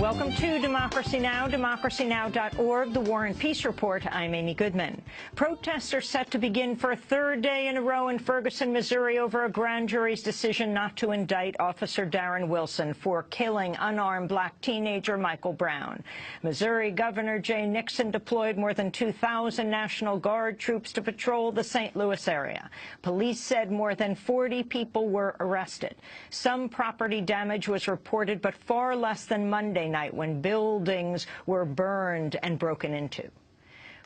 Welcome to Democracy Now!, democracynow.org, the War and Peace Report. I'm Amy Goodman. Protests are set to begin for a third day in a row in Ferguson, Missouri, over a grand jury's decision not to indict Officer Darren Wilson for killing unarmed black teenager Michael Brown. Missouri Governor Jay Nixon deployed more than 2,000 National Guard troops to patrol the St. Louis area. Police said more than 40 people were arrested. Some property damage was reported, but far less than Monday night when buildings were burned and broken into.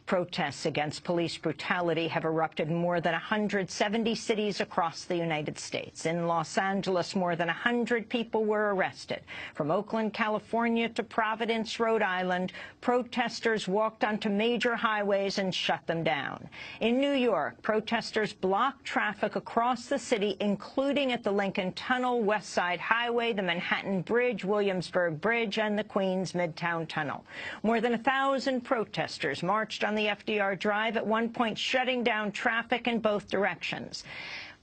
Protests against police brutality have erupted in more than 170 cities across the United States. In Los Angeles, more than 100 people were arrested. From Oakland, California to Providence, Rhode Island, protesters walked onto major highways and shut them down. In New York, protesters blocked traffic across the city, including at the Lincoln Tunnel, West Side Highway, the Manhattan Bridge, Williamsburg Bridge, and the Queens Midtown Tunnel. More than 1,000 protesters marched on the FDR Drive, at one point shutting down traffic in both directions.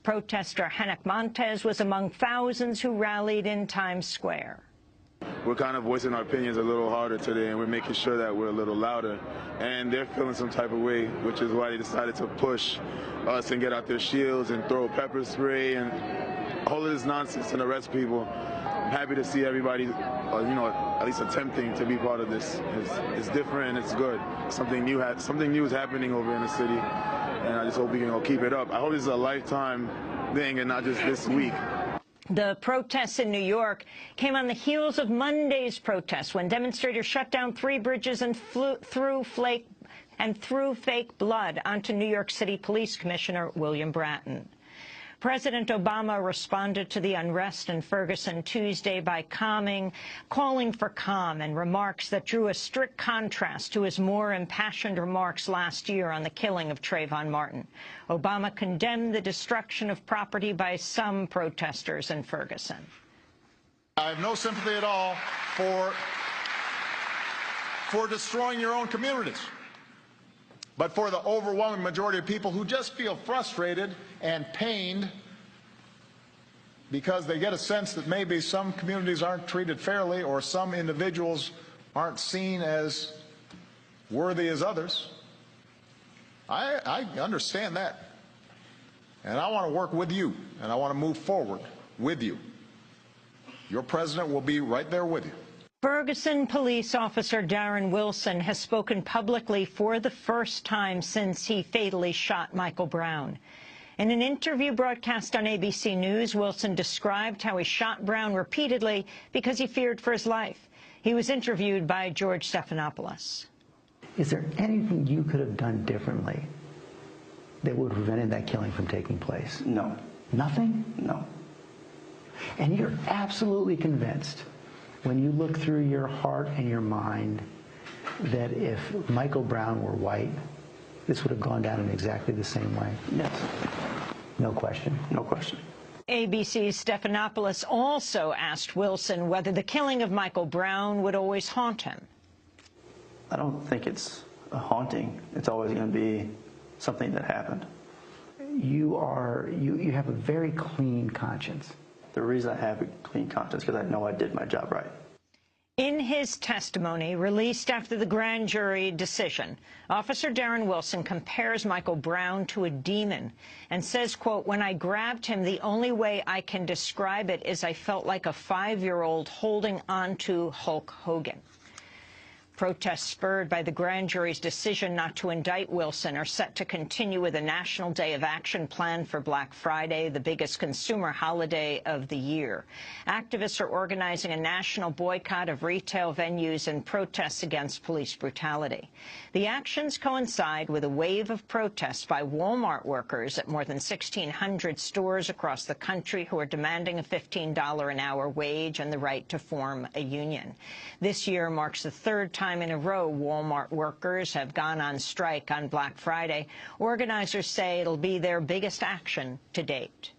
Protester Henok Montes was among thousands who rallied in Times Square. We're kind of voicing our opinions a little harder today, and we're making sure that we're a little louder. And they're feeling some type of way, which is why they decided to push us and get out their shields and throw pepper spray and all of this nonsense and arrest people. I'm happy to see everybody, at least attempting to be part of this. It's different and it's good. Something new is happening over in the city, and I just hope we can keep it up. I hope this is a lifetime thing and not just this week. The protests in New York came on the heels of Monday's protests, when demonstrators shut down 3 bridges and threw fake blood onto New York City Police Commissioner William Bratton. President Obama responded to the unrest in Ferguson Tuesday by calling for calm, and remarks that drew a strict contrast to his more impassioned remarks last year on the killing of Trayvon Martin. Obama condemned the destruction of property by some protesters in Ferguson. I have no sympathy at all for destroying your own communities, but for the overwhelming majority of people who just feel frustrated and pained because they get a sense that maybe some communities aren't treated fairly, or some individuals aren't seen as worthy as others. I understand that. And I want to work with you, and I want to move forward with you. Your president will be right there with you. Ferguson police officer Darren Wilson has spoken publicly for the first time since he fatally shot Michael Brown. In an interview broadcast on ABC News, Wilson described how he shot Brown repeatedly because he feared for his life. He was interviewed by George Stephanopoulos. Is there anything you could have done differently that would have prevented that killing from taking place? No. Nothing? No. And you're absolutely convinced, when you look through your heart and your mind, that if Michael Brown were white, this would have gone down in exactly the same way? Yes. No question? No question. ABC's Stephanopoulos also asked Wilson whether the killing of Michael Brown would always haunt him. I don't think it's a haunting. It's always going to be something that happened. You have a very clean conscience. The reason I have a clean conscience is because I know I did my job right. In his testimony, released after the grand jury decision, Officer Darren Wilson compares Michael Brown to a demon and says, quote, "When I grabbed him, the only way I can describe it is I felt like a 5-year-old holding on to Hulk Hogan." Protests spurred by the grand jury's decision not to indict Wilson are set to continue, with a national day of action planned for Black Friday, the biggest consumer holiday of the year. Activists are organizing a national boycott of retail venues in protests against police brutality. The actions coincide with a wave of protests by Walmart workers at more than 1,600 stores across the country, who are demanding a $15 an hour wage and the right to form a union. This year marks the third time in a row Walmart workers have gone on strike on Black Friday. Organizers say it'll be their biggest action to date.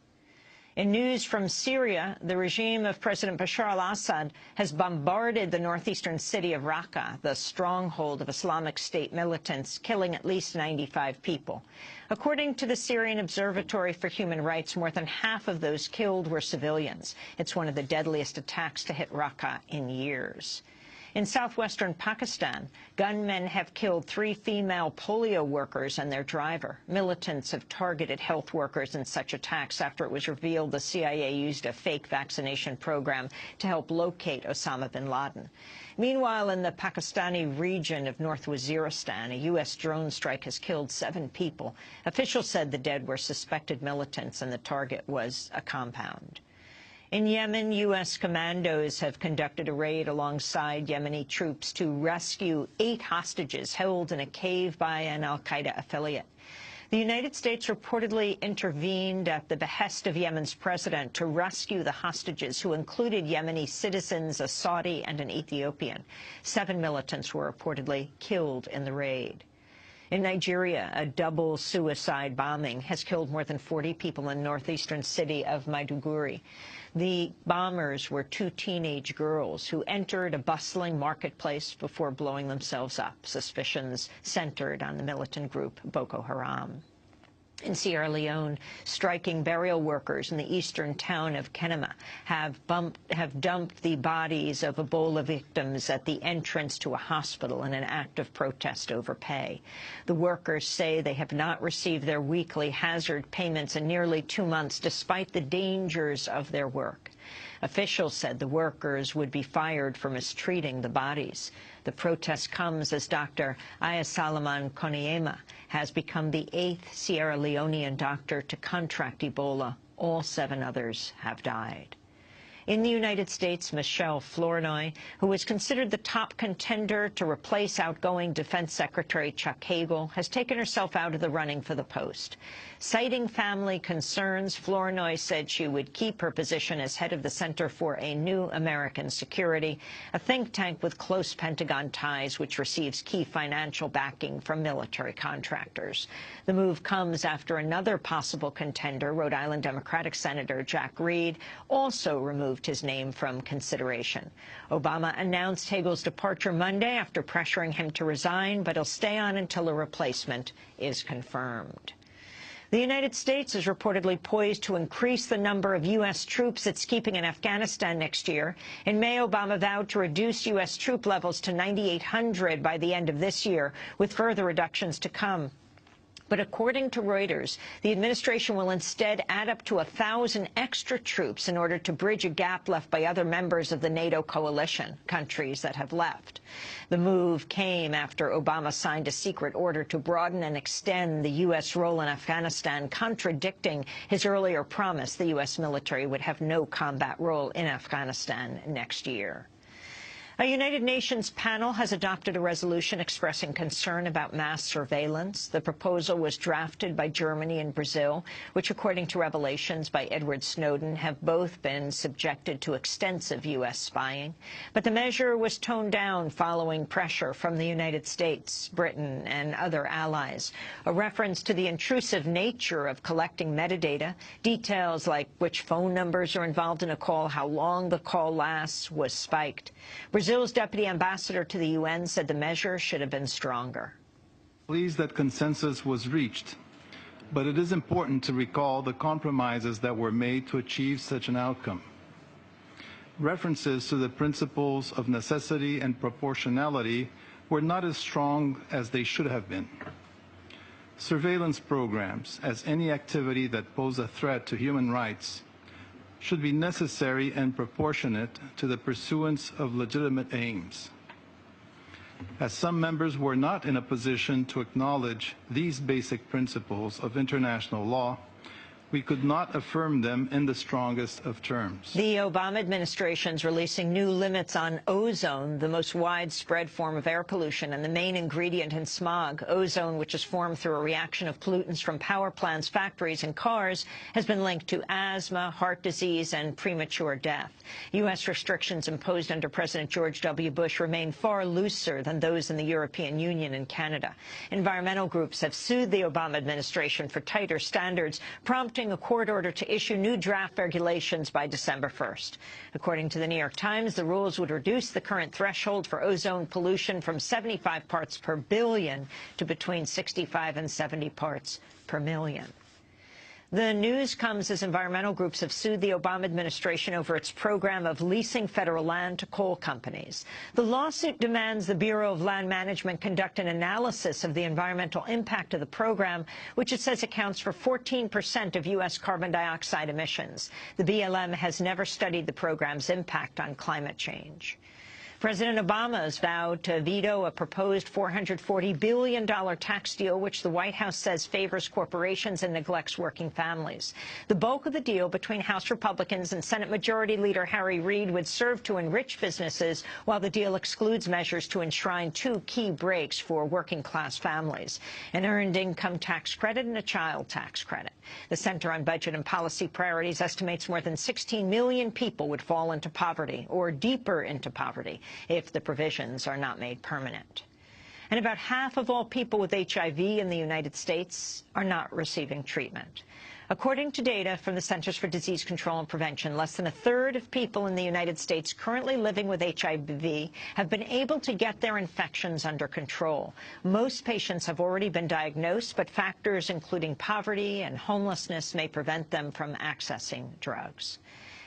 In news from Syria, the regime of President Bashar al-Assad has bombarded the northeastern city of Raqqa, the stronghold of Islamic State militants, killing at least 95 people. According to the Syrian Observatory for Human Rights, more than half of those killed were civilians. It's one of the deadliest attacks to hit Raqqa in years. In southwestern Pakistan, gunmen have killed 3 female polio workers and their driver. Militants have targeted health workers in such attacks after it was revealed the CIA used a fake vaccination program to help locate Osama bin Laden. Meanwhile, in the Pakistani region of North Waziristan, a U.S. drone strike has killed 7 people. Officials said the dead were suspected militants and the target was a compound. In Yemen, U.S. commandos have conducted a raid alongside Yemeni troops to rescue 8 hostages held in a cave by an al-Qaeda affiliate. The United States reportedly intervened at the behest of Yemen's president to rescue the hostages, who included Yemeni citizens, a Saudi and an Ethiopian. 7 militants were reportedly killed in the raid. In Nigeria, a double suicide bombing has killed more than 40 people in the northeastern city of Maiduguri. The bombers were 2 teenage girls who entered a bustling marketplace before blowing themselves up. Suspicions centered on the militant group Boko Haram. In Sierra Leone, striking burial workers in the eastern town of Kenema have dumped the bodies of Ebola victims at the entrance to a hospital in an act of protest over pay. The workers say they have not received their weekly hazard payments in nearly 2 months, despite the dangers of their work. Officials said the workers would be fired for mistreating the bodies. The protest comes as Dr. Ayasalaman Koniema has become the 8th Sierra Leonean doctor to contract Ebola. All 7 others have died. In the United States, Michelle Flournoy, who is considered the top contender to replace outgoing Defense Secretary Chuck Hagel, has taken herself out of the running for the post. Citing family concerns, Flournoy said she would keep her position as head of the Center for a New American Security, a think tank with close Pentagon ties which receives key financial backing from military contractors. The move comes after another possible contender, Rhode Island Democratic Senator Jack Reed, also removed his name from consideration. Obama announced Hagel's departure Monday after pressuring him to resign, but he'll stay on until a replacement is confirmed. The United States is reportedly poised to increase the number of U.S. troops it's keeping in Afghanistan next year. In May, Obama vowed to reduce U.S. troop levels to 9,800 by the end of this year, with further reductions to come. But according to Reuters, the administration will instead add up to 1,000 extra troops in order to bridge a gap left by other members of the NATO coalition, countries that have left. The move came after Obama signed a secret order to broaden and extend the U.S. role in Afghanistan, contradicting his earlier promise the U.S. military would have no combat role in Afghanistan next year. A United Nations panel has adopted a resolution expressing concern about mass surveillance. The proposal was drafted by Germany and Brazil, which, according to revelations by Edward Snowden, have both been subjected to extensive U.S. spying. But the measure was toned down following pressure from the United States, Britain, and other allies. A reference to the intrusive nature of collecting metadata, details like which phone numbers are involved in a call, how long the call lasts, was spiked. Brazil's deputy ambassador to the UN said the measure should have been stronger. Pleased that consensus was reached, but it is important to recall the compromises that were made to achieve such an outcome. References to the principles of necessity and proportionality were not as strong as they should have been. Surveillance programs, as any activity that pose a threat to human rights, should be necessary and proportionate to the pursuance of legitimate aims. As some members were not in a position to acknowledge these basic principles of international law, we could not affirm them in the strongest of terms. The Obama administration is releasing new limits on ozone, the most widespread form of air pollution and the main ingredient in smog. Ozone, which is formed through a reaction of pollutants from power plants, factories, and cars, has been linked to asthma, heart disease, and premature death. U.S. restrictions imposed under President George W. Bush remain far looser than those in the European Union and Canada. Environmental groups have sued the Obama administration for tighter standards, prompting a court order to issue new draft regulations by December 1st. According to the New York Times, the rules would reduce the current threshold for ozone pollution from 75 parts per billion to between 65 and 70 parts per million. The news comes as environmental groups have sued the Obama administration over its program of leasing federal land to coal companies. The lawsuit demands the Bureau of Land Management conduct an analysis of the environmental impact of the program, which it says accounts for 14% of U.S. carbon dioxide emissions. The BLM has never studied the program's impact on climate change. President Obama has vowed to veto a proposed $440 billion tax deal, which the White House says favors corporations and neglects working families. The bulk of the deal between House Republicans and Senate Majority Leader Harry Reid would serve to enrich businesses, while the deal excludes measures to enshrine two key breaks for working-class families: an earned income tax credit and a child tax credit. The Center on Budget and Policy Priorities estimates more than 16 million people would fall into poverty or deeper into poverty if the provisions are not made permanent. And about half of all people with HIV in the United States are not receiving treatment. According to data from the Centers for Disease Control and Prevention, less than a third of people in the United States currently living with HIV have been able to get their infections under control. Most patients have already been diagnosed, but factors including poverty and homelessness may prevent them from accessing drugs.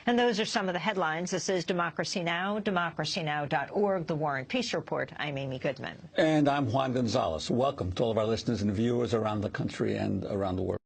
And those are some of the headlines. This is Democracy Now!, democracynow.org, The War and Peace Report. I'm Amy Goodman. And I'm Juan Gonzalez. Welcome to all of our listeners and viewers around the country and around the world.